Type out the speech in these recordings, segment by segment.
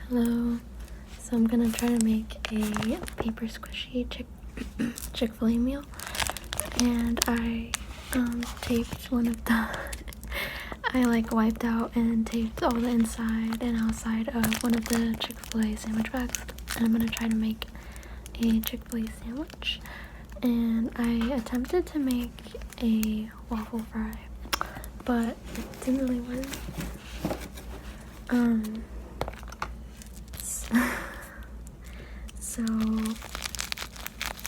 Hello. So I'm gonna try to make a paper squishy Chick-fil-A meal, and I taped one of the I wiped out and taped all the inside and outside of one of the Chick-fil-A sandwich bags, and I'm gonna try to make a Chick-fil-A sandwich. And I attempted to make a waffle fry, but it didn't really work. So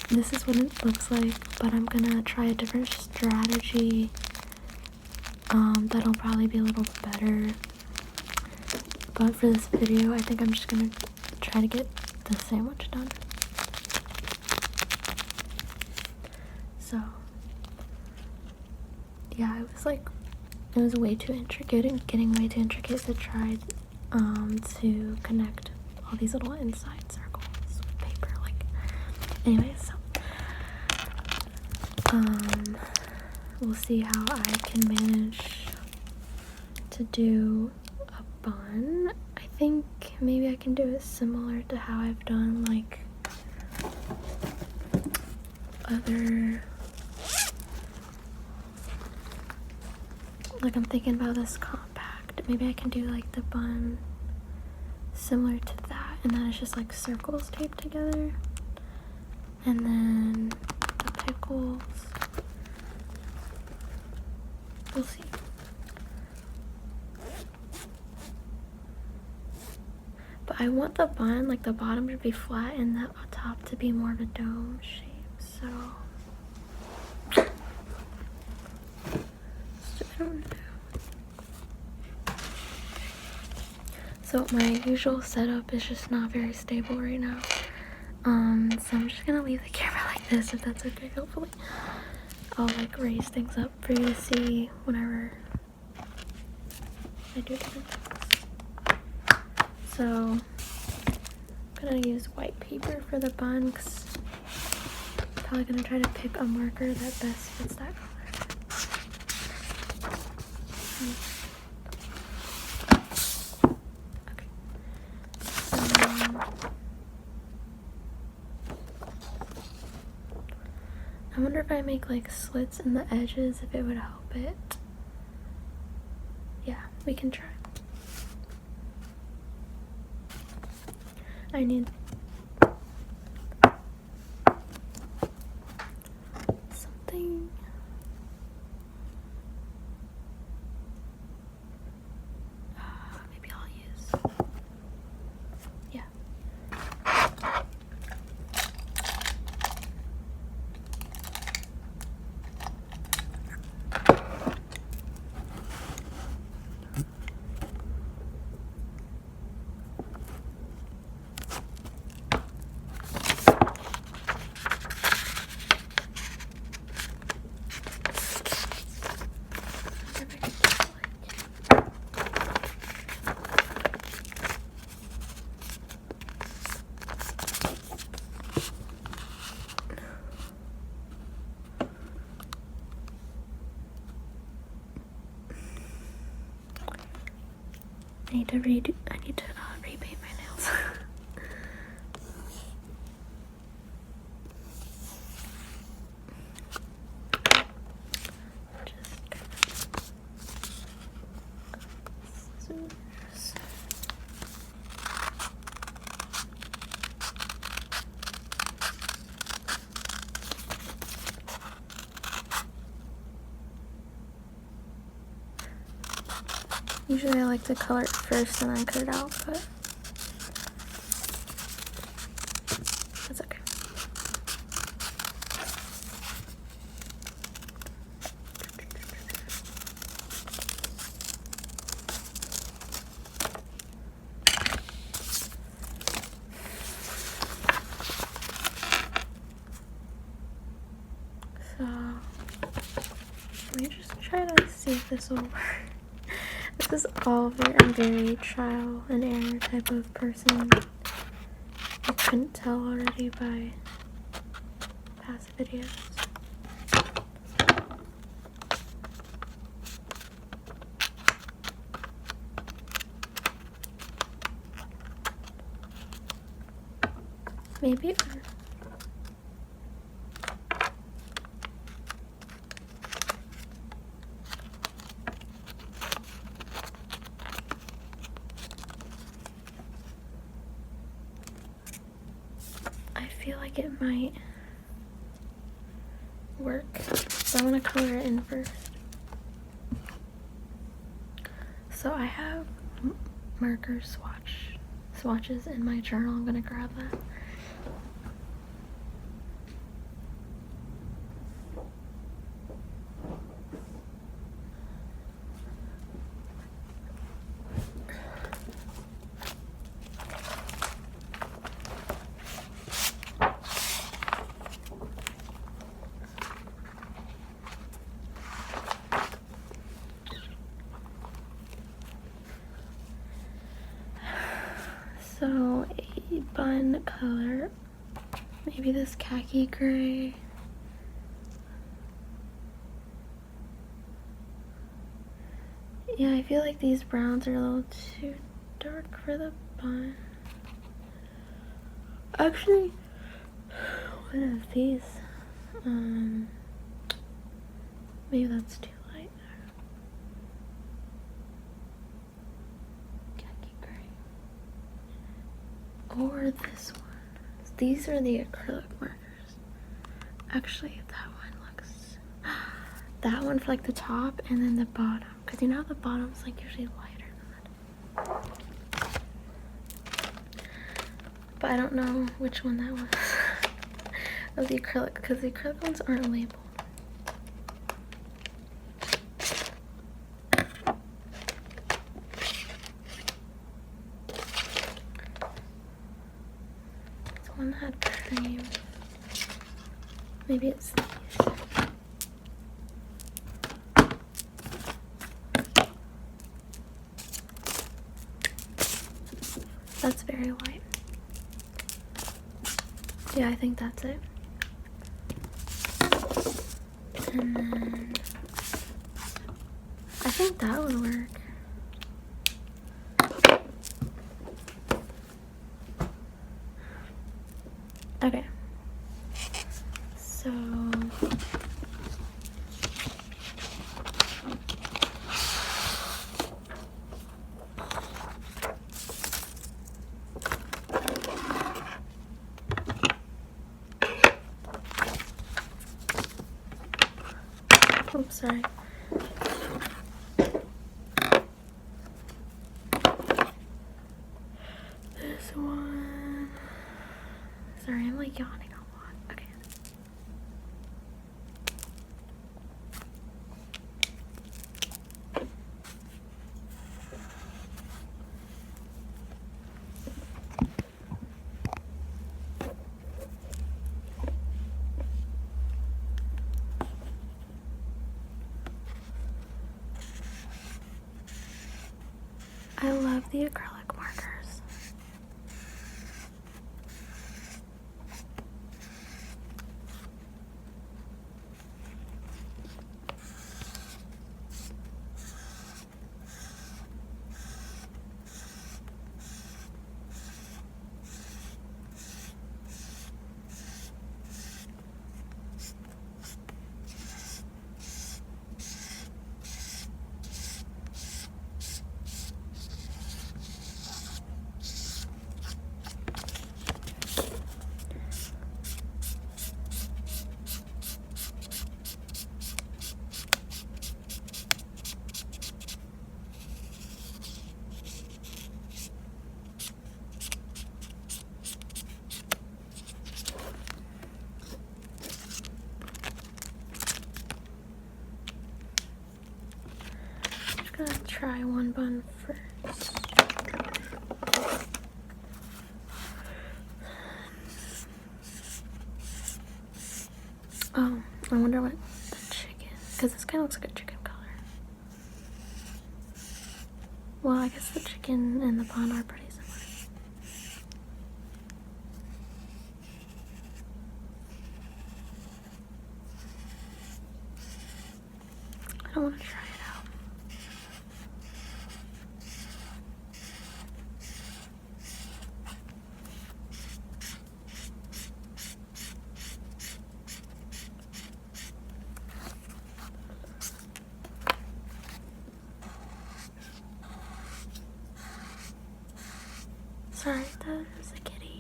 this is what it looks like, but I'm gonna try a different strategy that'll probably be a little better. But for this video, I think I'm just gonna try to get the sandwich done. So yeah, it was way too intricate and getting way too intricate to try to connect all these little inside circles with paper. Anyways, so we'll see how I can manage to do a bun. I think maybe I can do it similar to how I've done other, I'm thinking about this compact. Maybe I can do the bun similar to that, and then it's just circles taped together, and then the pickles. We'll see. But I want the bun, the bottom to be flat and the top to be more of a dome shape, so I don't know. So my usual setup is just not very stable right now. So I'm just gonna leave the camera like this, if that's okay. Hopefully I'll raise things up for you to see whenever I do different things. So I'm gonna use white paper for the bun, because I'm probably gonna try to pick a marker that best fits that color. Okay. I wonder if I make slits in the edges, if it would help it. Yeah, we can try. I need something. Maybe I'll use, yeah. I need to repaint my nails. Scissors. Usually I like to color it first and then cut it out, but that's okay. So let me just try to see if this will work. This is I'm very trial and error type of person. I couldn't tell already by past videos. Maybe. I feel like it might work. So I'm gonna color it in first. So I have marker swatches in my journal. I'm gonna grab that. So a bun color, maybe this khaki gray. Yeah, I feel like these browns are a little too dark for the bun. Actually, one of these, maybe that's too light. Khaki gray. Or this one. These are the acrylic markers. Actually, that one looks, that one for like the top and then the bottom. Because you know how the bottom's like usually lighter than that. But I don't know which one that was of the acrylic, because the acrylic ones aren't labeled. This one had cream. Maybe it's these. That's very light. Yeah, I think that's it. And then I think that would work. Okay. So oops, sorry. This one. Sorry, I'm like yawning a lot. Okay. I love the acrylic markers. I'm gonna try one bun first. Oh, I wonder what the chicken, because this kind of looks like a chicken color. Well, I guess the chicken and the bun are pretty similar. I don't want to try it out. Sorry, there's a kitty.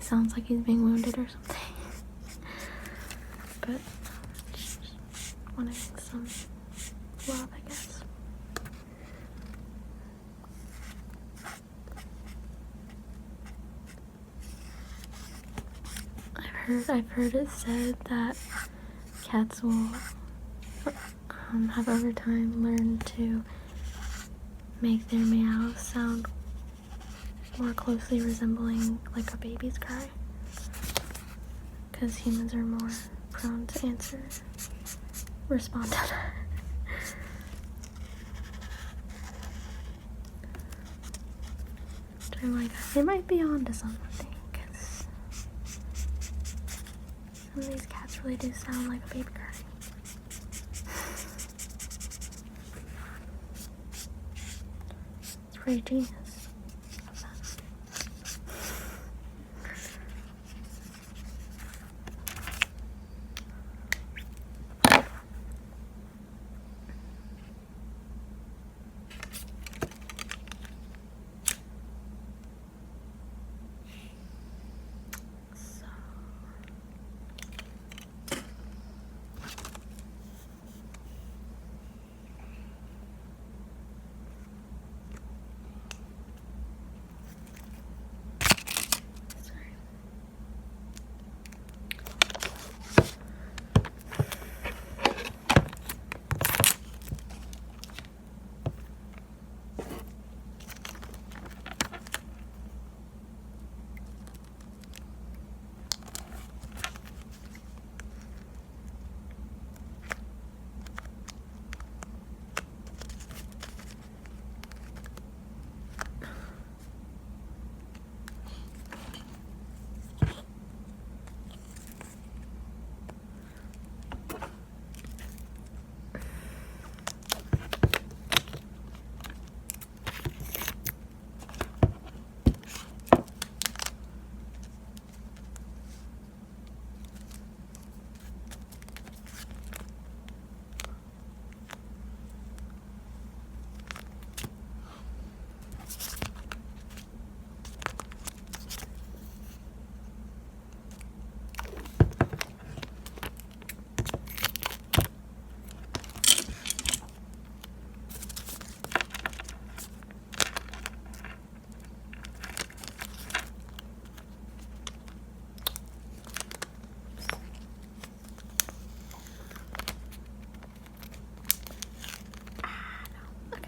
Sounds like he's being wounded or something. But just wanting some love, I guess. I've heard it said that cats will have over time learned to make their meow sound more closely resembling like a baby's cry, because humans are more prone to respond to that. So I'm like, they might be onto something, because some of these cats really do sound like a baby cry. It's pretty genius.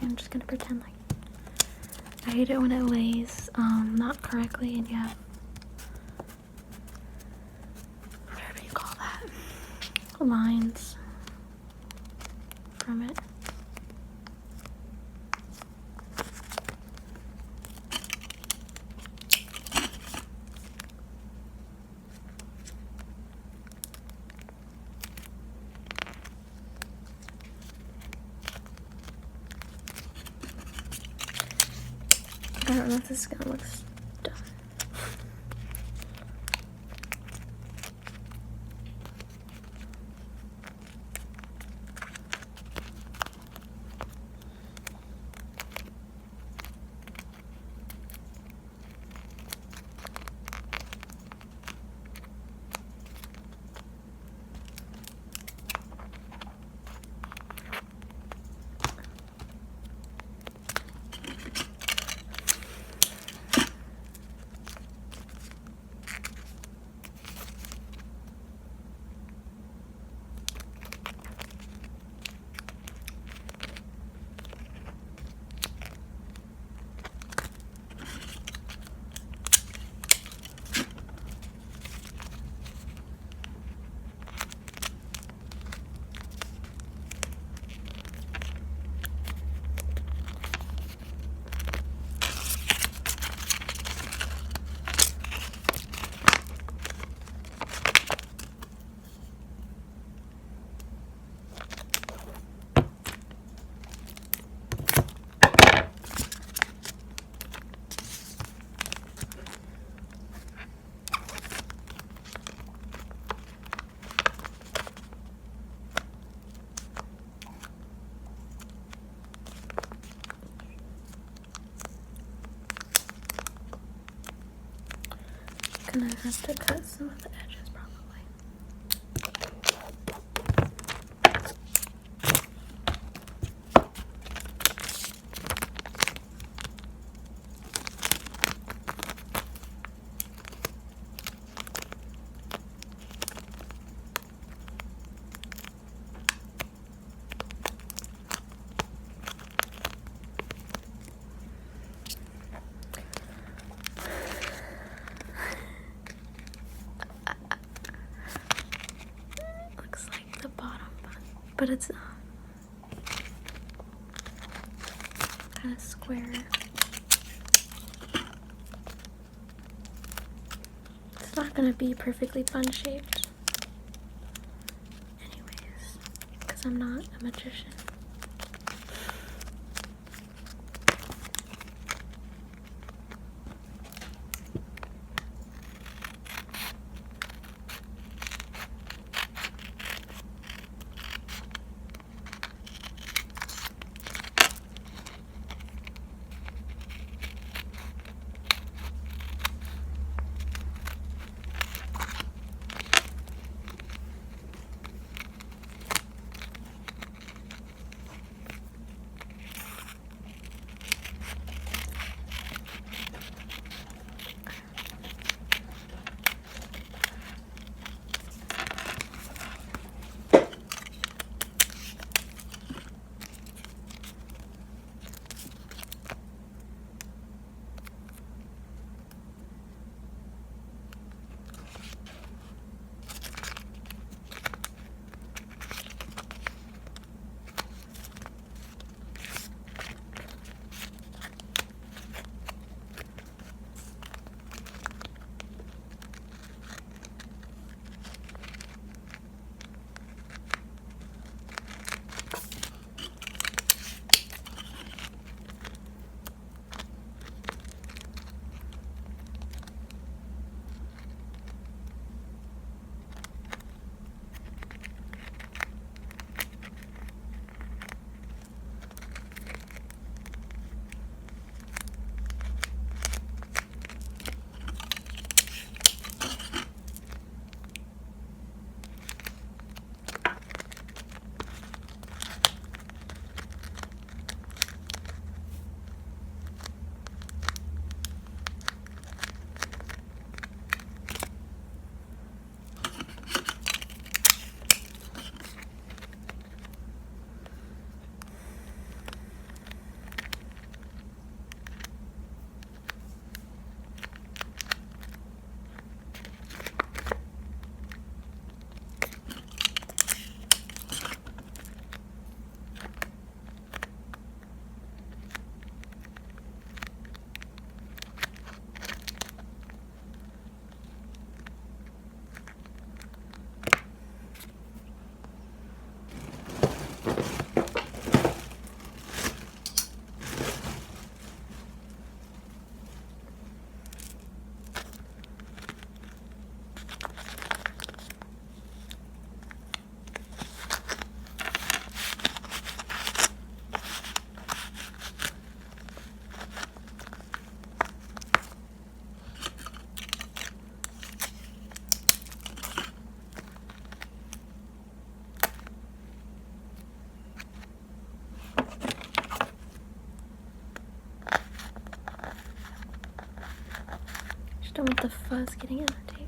I'm just gonna pretend like I hate it when it lays not correctly and you have whatever you call that, lines from it. I don't know if this is gonna look dumb. Gonna have to cut some of the edges probably. Looks like the bottom, but it's kind of square. It's not gonna be perfectly bun shaped, anyways, because I'm not a magician. Just don't want the fuzz getting in the tape.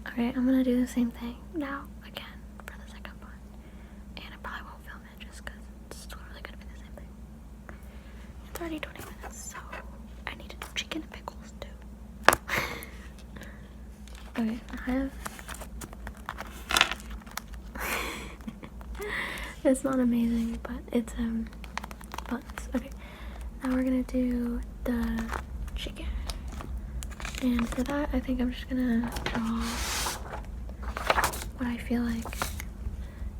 Alright, I'm gonna do the same thing now again for the second one. And I probably won't film it just because it's sort It's already 20 minutes, so I need to do chicken and pickles too. Okay, I have... It's not amazing, but it's buns. Okay, now we're gonna do the chicken. And for that, I think I'm just gonna draw what I feel like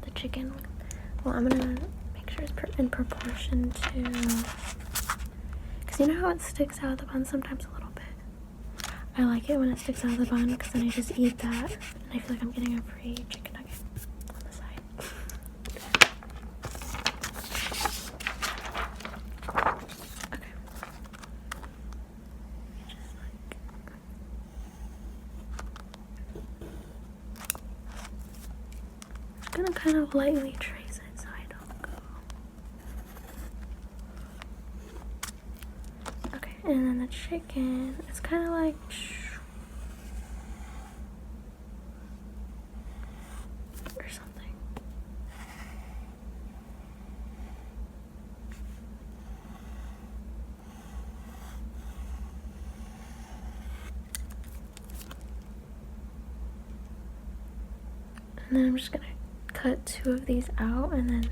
the chicken would. Well, I'm gonna make sure it's in proportion to, because you know how it sticks out of the bun sometimes a little bit. I like it when it sticks out of the bun because then I just eat that and I feel like I'm getting a free chicken nugget on the side. Okay. Just like... I'm just gonna kind of lightly trace it so I don't go. Okay, and then the chicken, it's kind of like... or something. And then I'm just gonna cut 2 of these out and then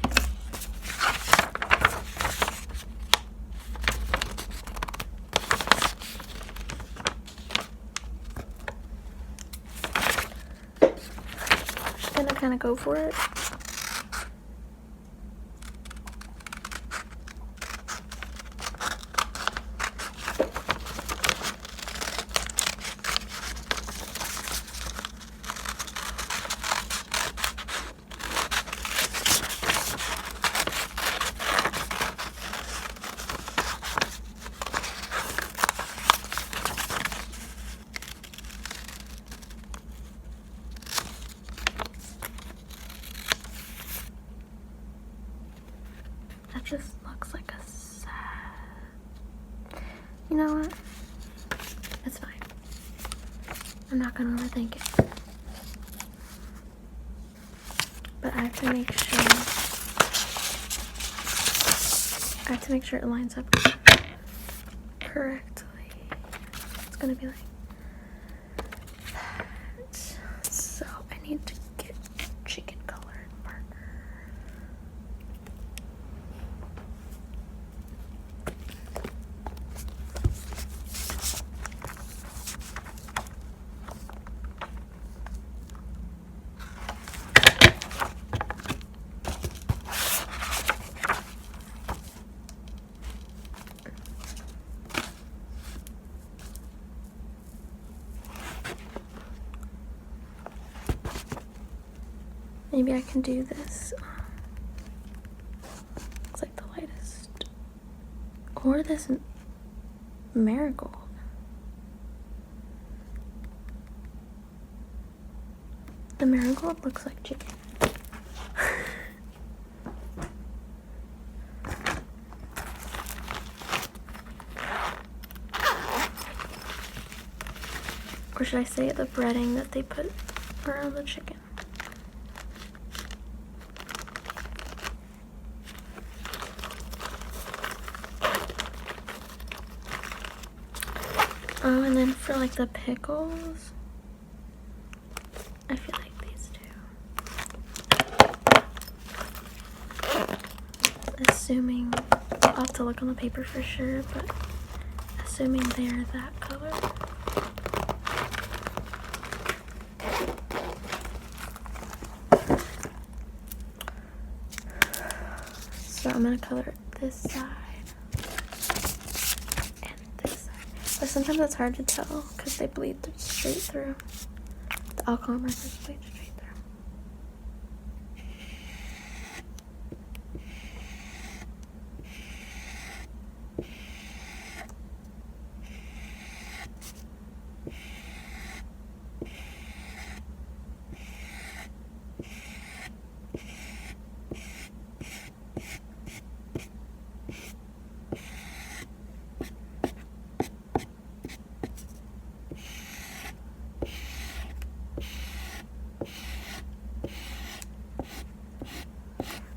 just gonna kind of go for it. That just looks like a sad... You know what? It's fine. I'm not gonna overthink it. But I have to make sure... I have to make sure it lines up correctly. It's gonna be like that. So I need to get chicken colored marker. Maybe I can do this. Looks like the lightest. Or this marigold. The marigold looks like chicken. Or should I say the breading that they put around the chicken? Oh, and then for like the pickles, I feel like these two. Assuming, I'll have to look on the paper for sure, but assuming they're that color. So I'm gonna color this side. But sometimes it's hard to tell because they bleed straight through. The alcohol markers bleed straight through.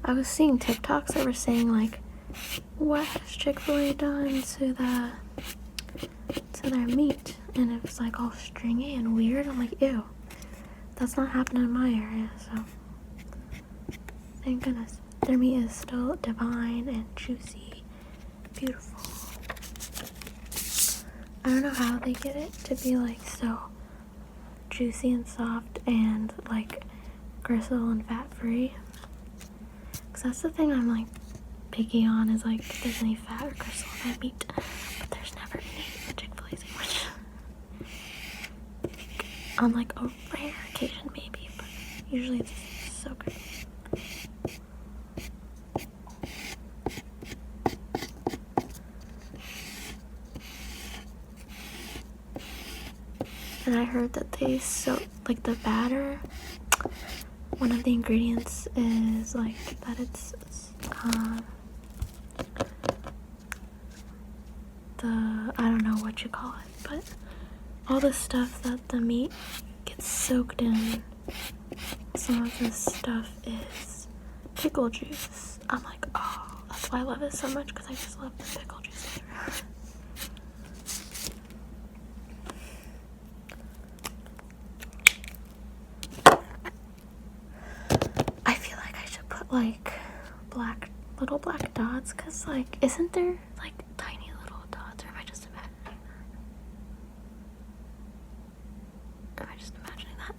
I was seeing TikToks that were saying like what has Chick-fil-A done to their meat? And it was like all stringy and weird. I'm like, ew, that's not happening in my area. So thank goodness their meat is still divine and juicy, beautiful. I don't know how they get it to be like so juicy and soft and like gristle and fat free, because that's the thing I'm like picky on, is like if there's any fat or gristle in my meat. But there's never any in Chick-fil-A sandwich. On like a rare occasion maybe, but usually it's so good. And I heard that they like the batter, one of the ingredients is like that it's I don't know what you call it, but all the stuff that the meat gets soaked in, some of this stuff is pickle juice. I'm like, oh, that's why I love it so much, because I just love the pickle juice flavor. I feel like I should put like little black dots, because like, isn't there like tiny little dots, or am I just imagining that? Am I just imagining that?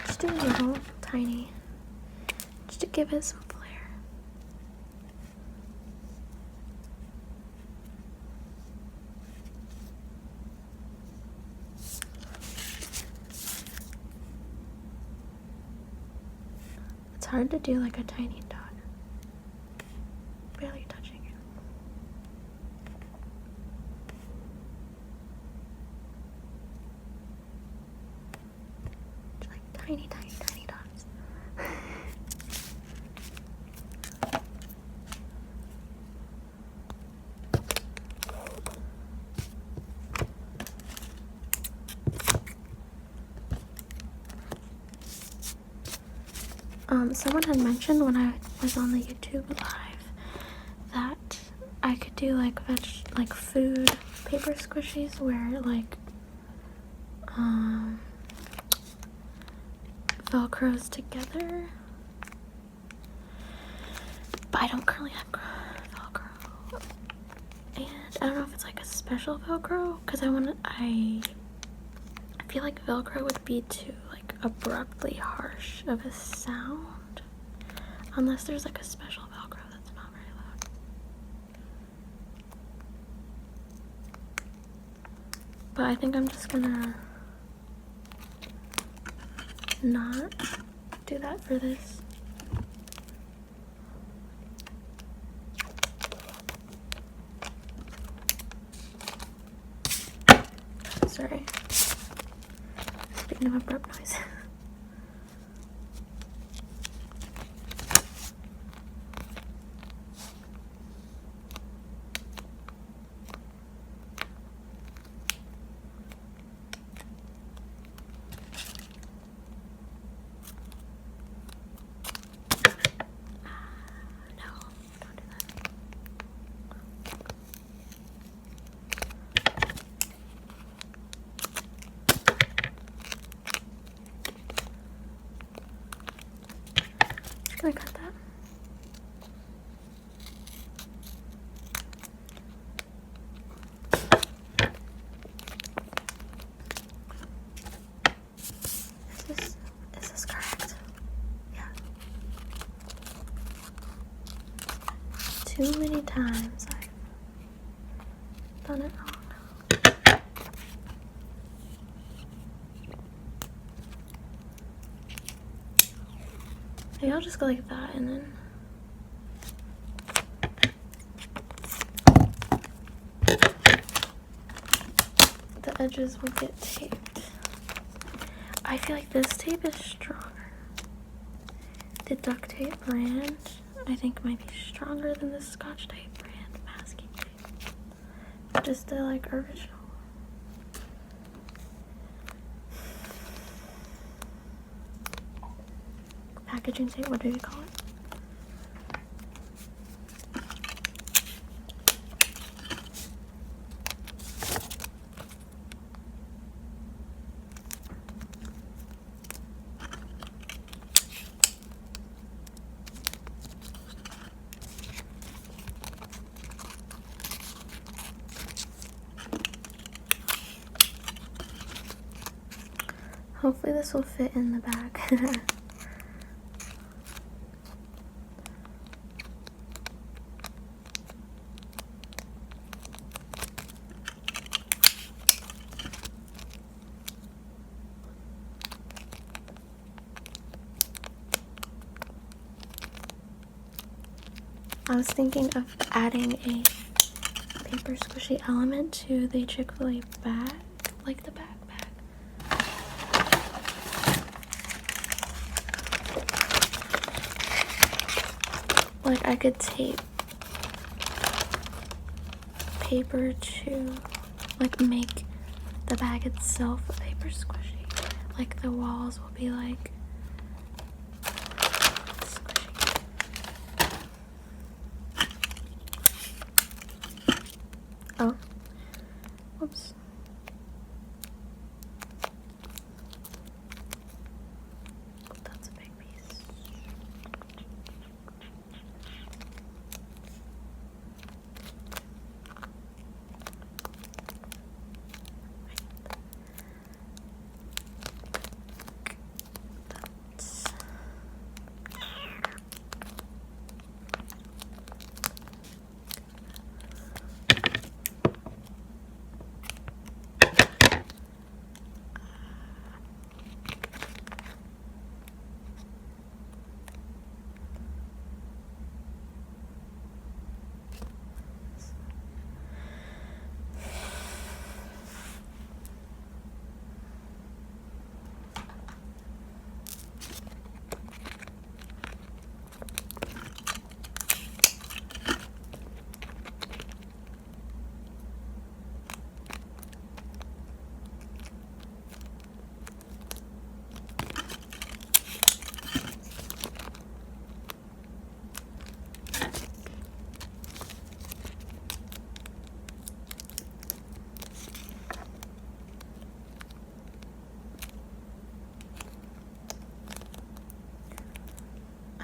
Just do a little tiny, just to give it some flair. It's hard to do like a tiny dot, barely touching it. Just like tiny dots. Someone had mentioned when I was on the YouTube live that I could do like food paper squishies where like velcros together, but I don't currently have velcro, and I don't know if it's like a special velcro, because I feel like velcro would be too like abruptly harsh of a sound, unless there's like a special velcro that's not very loud. But I think I'm just gonna not do that for this. Sorry. Speaking of abrupt noise. I got that. Is this correct? Yeah. Too many times I've done it wrong. Maybe I'll just go like that, and then the edges will get taped. I feel like this tape is stronger. The duct tape brand, I think, might be stronger than the Scotch tape brand masking tape. Just the like original. packaging tape. What did you call it? Hopefully this will fit in the bag. I was thinking of adding a paper squishy element to the Chick-fil-A bag, like the backpack. Like I could tape paper to like make the bag itself a paper squishy. Like the walls will be like squishy. Oh, whoops. That's a big piece.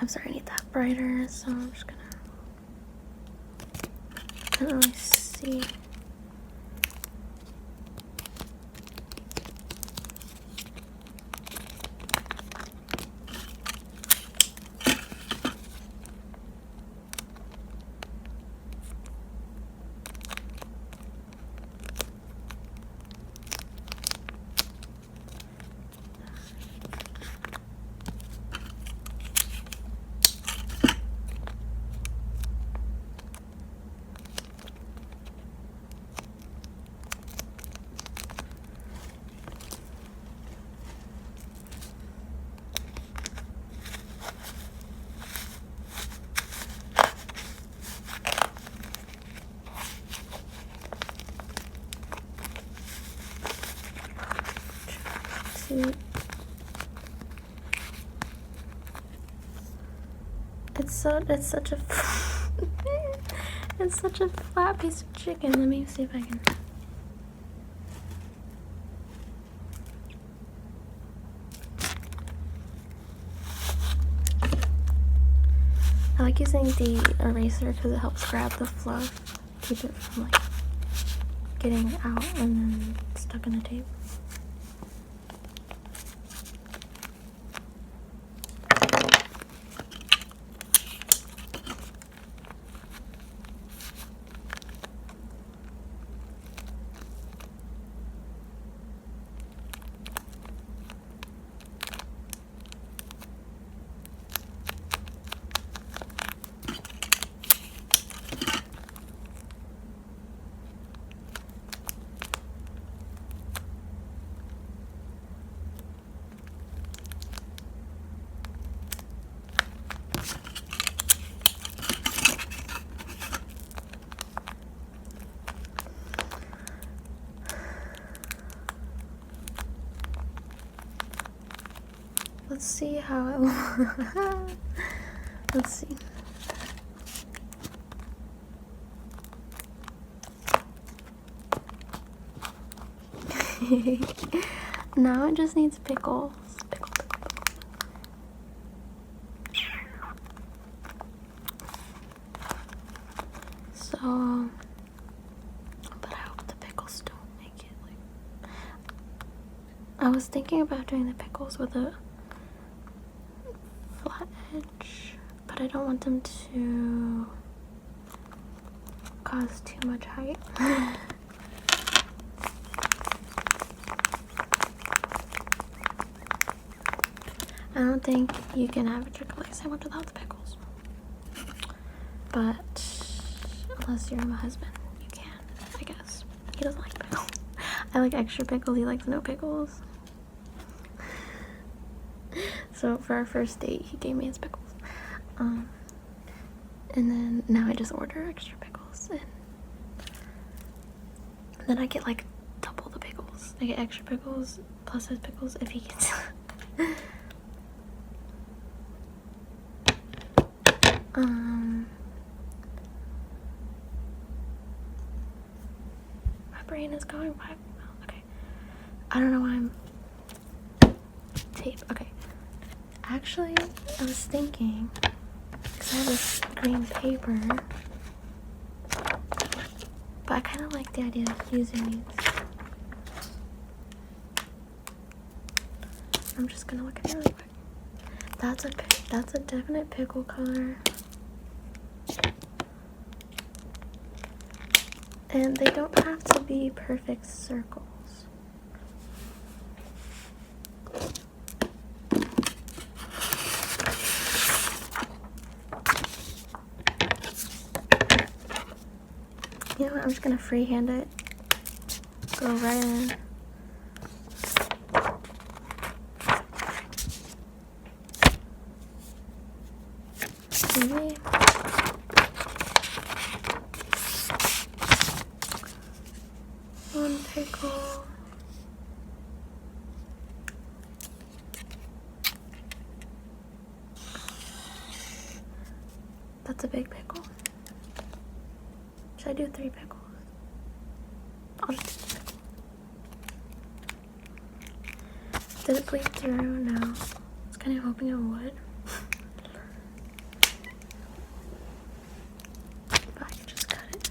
I'm sorry, I need that brighter, so I'm just gonna, I can't really see. It's such a it's such a flat piece of chicken. Let me see if I can. I like using the eraser because it helps grab the fluff, keep it from like getting out and then stuck in the tape. let's see how it let's see. Now it just needs pickles. Pickle. So, but I hope the pickles don't make it like. I was thinking about doing the pickles with a flat edge, but I don't want them to cause too much height. I don't think you can have a Chick-fil-A sandwich without the pickles. But unless you're my husband, you can, I guess. He doesn't like pickles. I like extra pickles, he likes no pickles. So for our first date, he gave me his pickles. And then now I just order extra pickles. And then I get like double the pickles. I get extra pickles plus his pickles if he gets my brain is going by. Okay, I don't know why I'm tape. Okay, actually, I was thinking because I have this green paper, but I kind of like the idea of using these. I'm just gonna look at it really quick. That's a definite pickle color. And they don't have to be perfect circles. You know what, I'm just gonna freehand it. Go right in. Maybe. One pickle. That's a big pickle. Should I do 3 pickles? I'll just do 2 pickles. Did it bleed through? No. I was kind of hoping it would. But I could just cut it.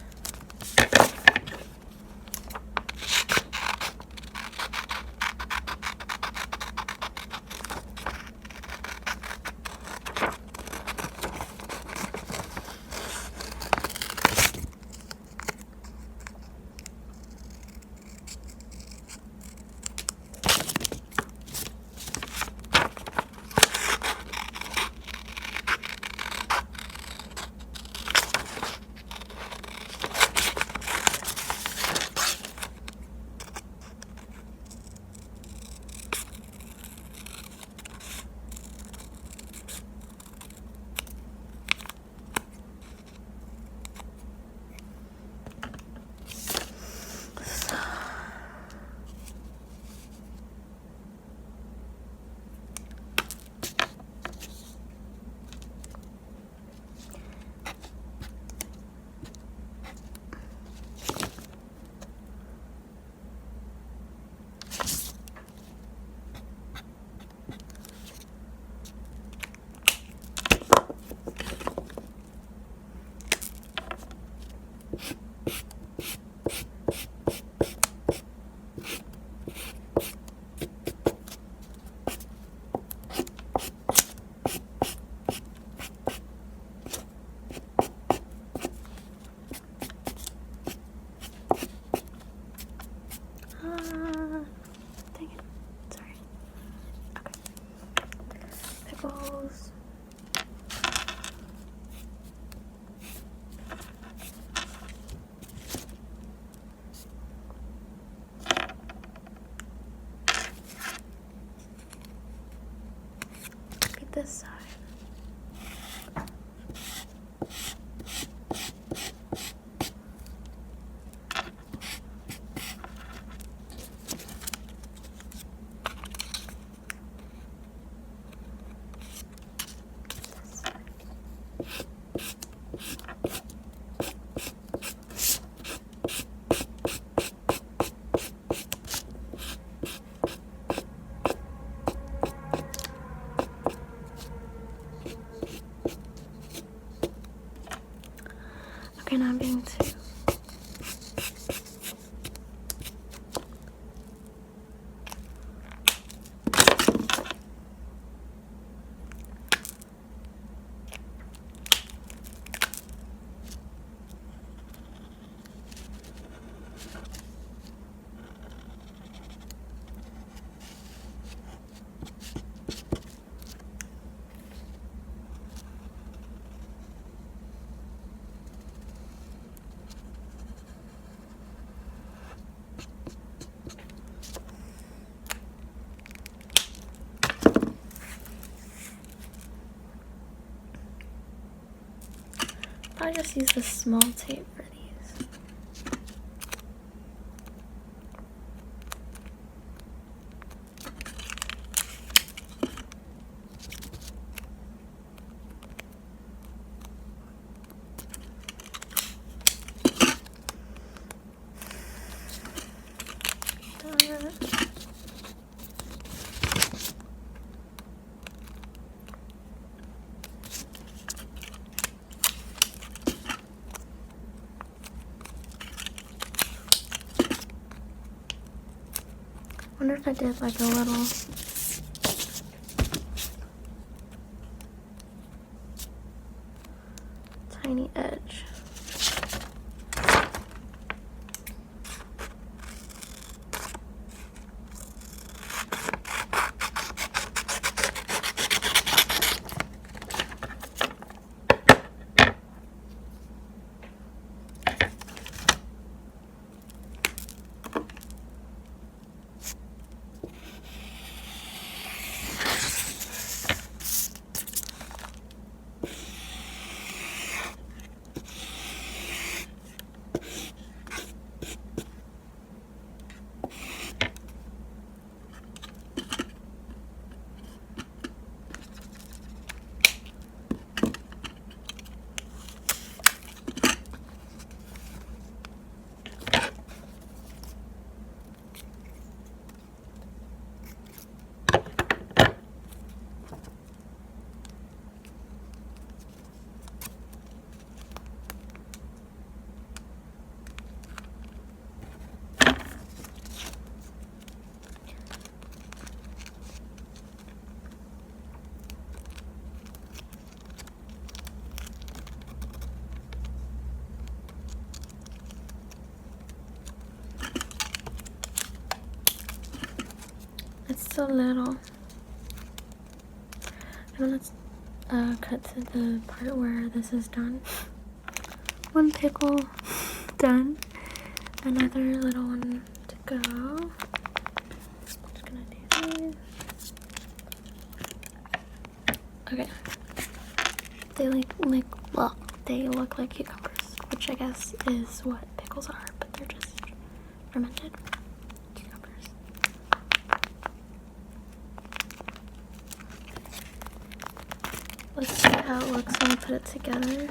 Dang it. Sorry. Okay. Pickles. Maybe this side. I just use the small tape for these. I wonder if I did like a little tiny edge. It's so little. Now let's cut to the part where this is done. One pickle done. Another little one to go. Just gonna do these. Okay. They well, they look like cucumbers, which I guess is what pickles are, but they're just fermented cucumbers. Let's see how it looks when I put it together.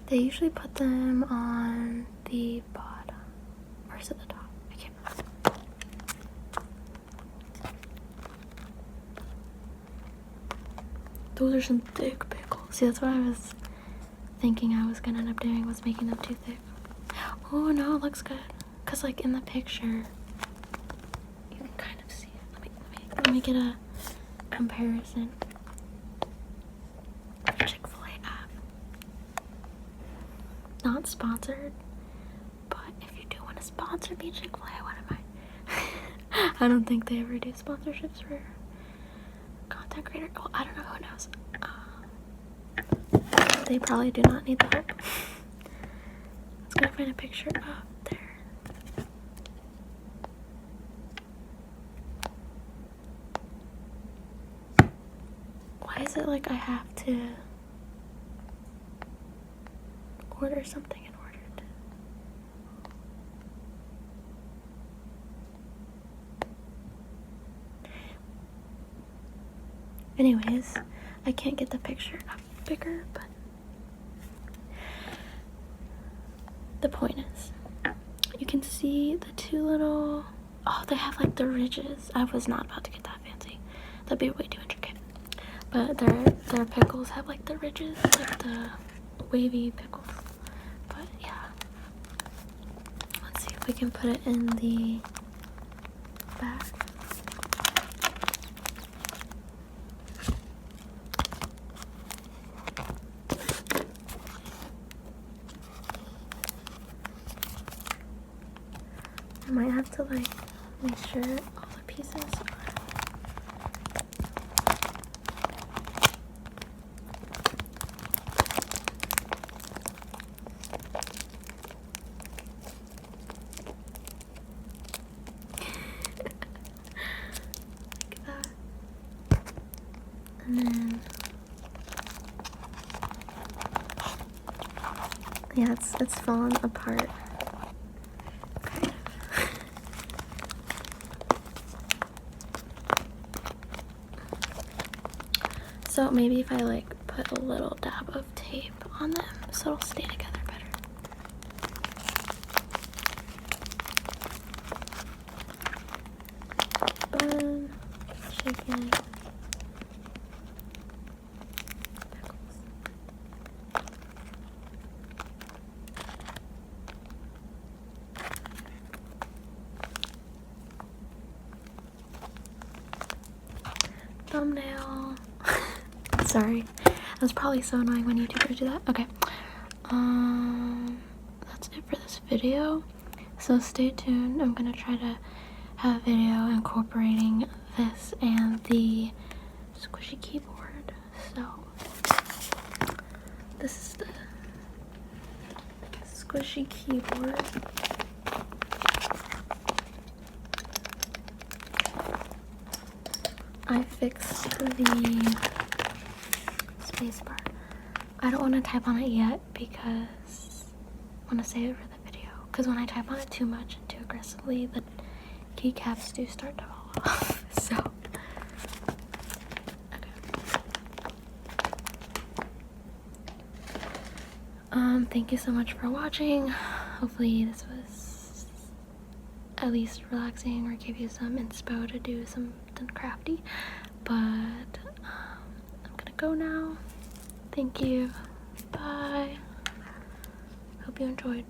They usually put them on the bottom, or is it the top? I can't remember. Those are some thick pickles. See, that's what I was thinking I was gonna end up doing, was making them too thick. Oh no, it looks good. Cause like in the picture, you can kind of see it. Let me get a comparison. Chick-fil-A app. Not sponsored, but if you do want to sponsor me, Chick-fil-A, what am I? I don't think they ever do sponsorships for content creator. Well, I don't know, who knows. They probably do not need the help. Let's go find a picture up there. Why is it like I have to order something in order to... Anyways, I can't get the picture up bigger, but the point is, you can see the two little... Oh, they have like the ridges. I was not about to get that fancy. That'd be way too intricate. But their pickles have like the ridges, like the wavy pickles. But yeah. Let's see if we can put it in the back. I might have to like make sure all the pieces are... Yeah, it's fallen apart. So maybe if I like put a little dab of tape on them so it'll stay together better. Bun, chicken, pickles. Thumbnail. Sorry, that's probably so annoying when YouTubers do that. Okay, that's it for this video. So stay tuned. I'm gonna try to have a video incorporating this and the squishy keyboard. So this is the squishy keyboard. I fixed the spacebar. I don't want to type on it yet because I want to save it for the video. Because when I type on it too much and too aggressively, the keycaps do start to fall off. So, okay. Thank you so much for watching. Hopefully this was at least relaxing or give you some inspo to do something crafty. But I'm gonna go now. Thank you. Bye. Hope you enjoyed.